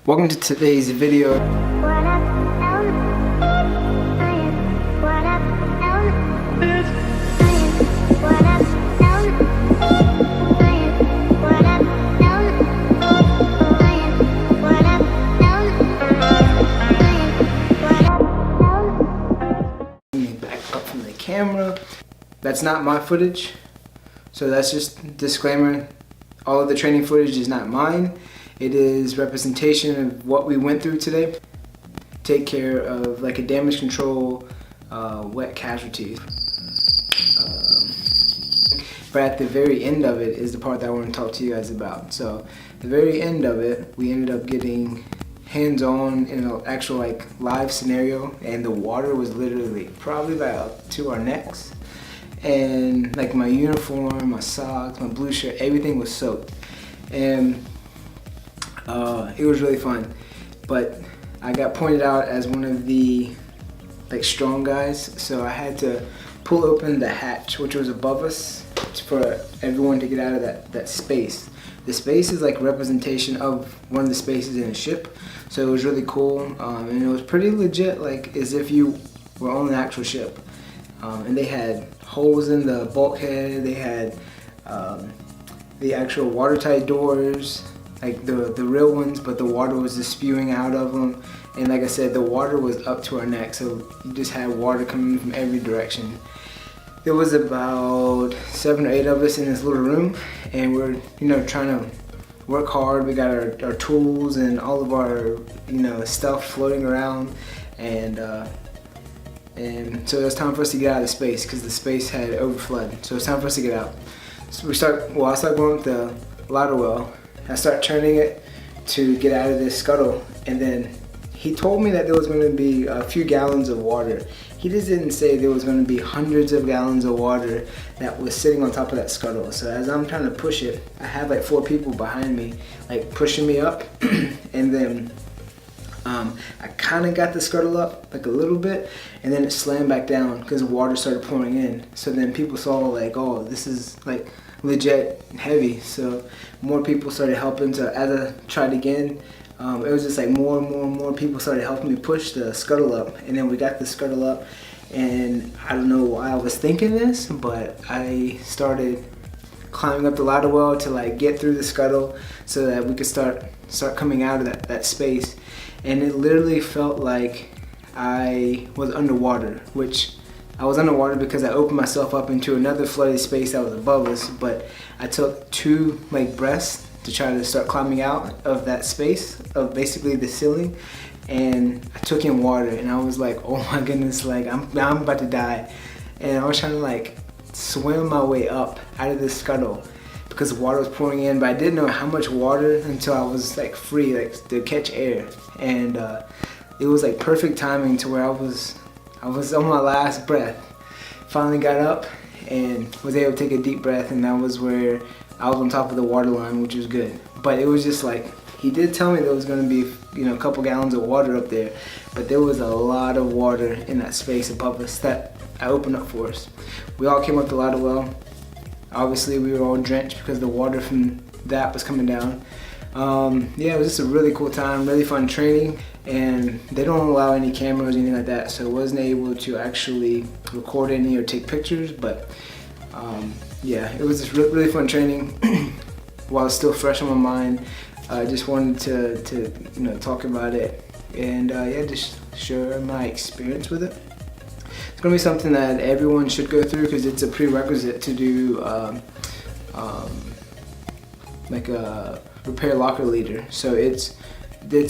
Welcome to today's video. Back up from the camera. That's not my footage, so that's just a disclaimer. All of the training footage is not mine. It is representation of what we went through today. Take care of like a damage control, wet casualties. But at the very end of it is the part that I want to talk to you guys about. So the very end of it, we ended up getting hands-on in an actual like live scenario, and the water was literally probably about to our necks. And like my uniform, my socks, my blue shirt, everything was soaked. And it was really fun. But I got pointed out as one of the like strong guys, so I had to pull open the hatch which was above us for everyone to get out of that space. The space is like representation of one of the spaces in a ship, so it was really cool, and it was pretty legit, like as if you were on the actual ship. And they had holes in the bulkhead, they had the actual watertight doors, like the real ones, but the water was just spewing out of them. And like I said, the water was up to our neck, so you just had water coming from every direction. There was about 7 or 8 of us in this little room, and we're trying to work hard. We got our tools and all of our stuff floating around, and so it was time for us to get out of space because the space had overflowed. So it's time for us to get out. So I start going with the ladder well. I start turning it to get out of this scuttle, and then he told me that there was going to be a few gallons of water. He just didn't say there was going to be hundreds of gallons of water that was sitting on top of that scuttle. So as I'm trying to push it, I have like 4 people behind me like pushing me up, and then I kind of got the scuttle up like a little bit, and then it slammed back down because the water started pouring in. So then people saw like, oh, this is like legit heavy. So more people started helping. So as I tried again, it was just like more and more people started helping me push the scuttle up, and then we got the scuttle up. And I don't know why I was thinking this, but I started climbing up the ladder well to like get through the scuttle so that we could start coming out of that space. And it literally felt like I was underwater, which I was underwater because I opened myself up into another flooded space that was above us, but I took 2 like breaths to try to start climbing out of that space of basically the ceiling, and I took in water, and I was like, oh my goodness, like I'm about to die. And I was trying to like swim my way up out of this scuttle because the water was pouring in, but I didn't know how much water until I was like free, like to catch air. And it was like perfect timing to where I was on my last breath. Finally got up and was able to take a deep breath, and that was where I was on top of the water line, which was good. But it was just like, he did tell me there was going to be a couple gallons of water up there, but there was a lot of water in that space above us that I opened up for us. We all came up the ladder well. Obviously we were all drenched because the water from that was coming down. Yeah, it was just a really cool time, really fun training, and they don't allow any cameras or anything like that, so I wasn't able to actually record any or take pictures, but yeah, it was just really fun training while it's still fresh on my mind. I just wanted to talk about it, and yeah, just share my experience with it. It's gonna be something that everyone should go through because it's a prerequisite to do like a repair locker leader. So it's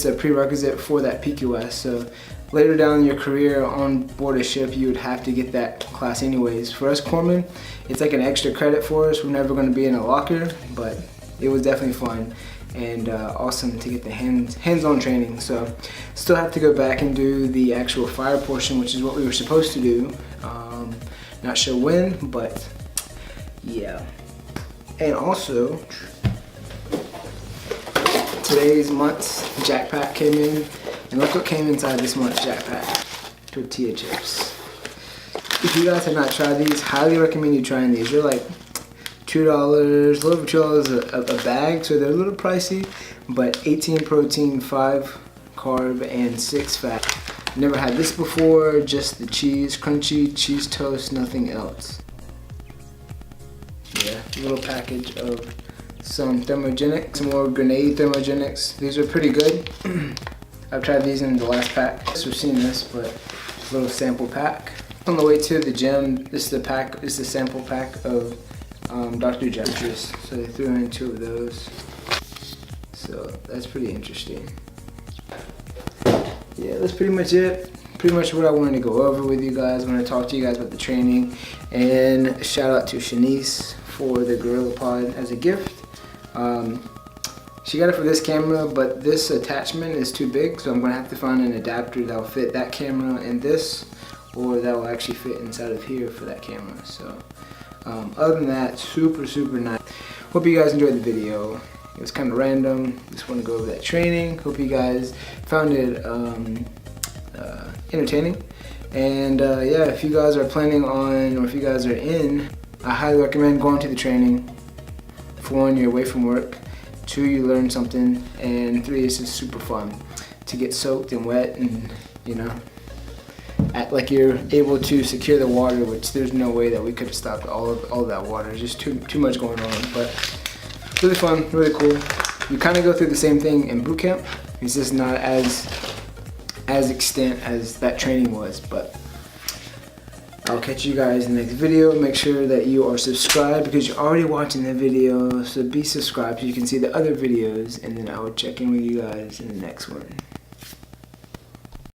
a prerequisite for that PQS. So later down in your career on board a ship, you would have to get that class anyways. For us corpsmen, it's like an extra credit for us. We're never going to be in a locker, but it was definitely fun and awesome to get the hands-on training. So still have to go back and do the actual fire portion, which is what we were supposed to do. Not sure when, but yeah. And also, today's month's jack pack came in, and look what came inside this month's jack pack: tortilla chips. If you guys have not tried these, highly recommend you trying these. They're like $2, a little over $2 a bag, so they're a little pricey, but 18 protein, 5 carb, and 6 fat. Never had this before, just the cheese, crunchy cheese toast, nothing else. Yeah, little package of some thermogenics, some more grenade thermogenics. These are pretty good. I've tried these in the last pack. We've seen this, but a little sample pack. On the way to the gym, this is the pack. This is the sample pack of Dr. Jutris. So they threw in 2 of those. So that's pretty interesting. Yeah, that's pretty much it. Pretty much what I wanted to go over with you guys. I want to talk to you guys about the training. And shout out to Shanice for the Gorilla Pod as a gift. She got it for this camera, but this attachment is too big, so I'm going to have to find an adapter that will fit that camera and this, or that will actually fit inside of here for that camera. So other than that, super nice. Hope you guys enjoyed the video. It was kind of random. Just want to go over that training. Hope you guys found it entertaining. And yeah, if you guys are planning on, or if you guys are in, I highly recommend going to the training. For 1, you're away from work. 2, you learn something. And 3, it's just super fun to get soaked and wet, and you know, act like you're able to secure the water, which there's no way that we could have stopped all of that water. There's just too much going on. But really fun, really cool. You kind of go through the same thing in boot camp. It's just not as extent as that training was, but I'll catch you guys in the next video. Make sure that you are subscribed because you're already watching the video, so be subscribed so you can see the other videos, and then I will check in with you guys in the next one.